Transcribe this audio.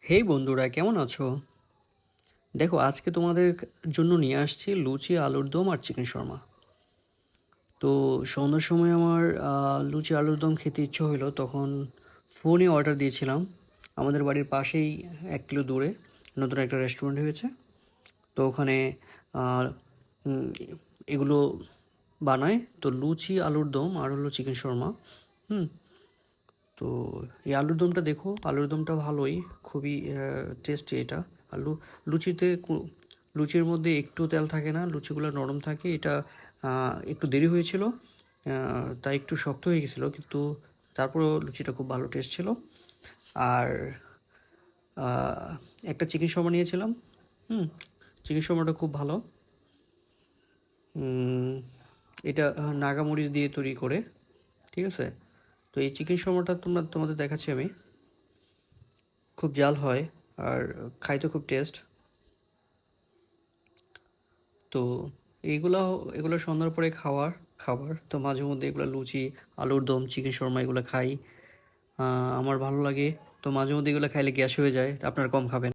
হেই বন্ধুরা, কেমন আছো? দেখো, আজকে তোমাদের জন্য নিয়ে আসছি লুচি, আলুর দম আর চিকেন শর্মা। তো সন্ধ্যার সময় আমার লুচি আলুর দম খেতে ইচ্ছে হলো, তখন ফোনে অর্ডার দিয়েছিলাম। আমাদের বাড়ির পাশেই 1 কিলো দূরে নতুন একটা রেস্টুরেন্ট হয়েছে। তো ওখানে আহ, উম, এগুলো বানায়, তো লুচি আলুর দম আর হলো চিকেন শর্মা। হুম। তো এই আলুর দমটা দেখো, আলুর দমটা ভালোই, খুবই টেস্টি এটা। আলু লুচিতে লুচির মধ্যে একটু তেল থাকে না, লুচিগুলো নরম থাকে। এটা একটু দেরি হয়েছিল, তাই একটু শক্ত হয়ে গেছিলো, কিন্তু তারপরেও লুচিটা খুব ভালো টেস্ট ছিল। আর আহ, একটা চিকেন শর্মা নিয়েছিলাম। হুম। চিকেন শর্মাটা খুব ভালো। উম, এটা নাগামরিচ দিয়ে তৈরি করে। ঠিক আছে। তো এই চিকেন শর্মাটা তোমাদের দেখাচ্ছি আমি। খুব জাল হয় আর খাইতে খুব টেস্ট। তো এইগুলা এগুলো সন্ধ্যার পরে খাবার তো মাঝে মধ্যে এগুলো লুচি, আলুর দম, চিকেন শর্মা এগুলো খাই। আমার ভালো লাগে। তো মাঝে মধ্যে এগুলো খাইলে গ্যাস হয়ে যায়, আপনারা কম খাবেন।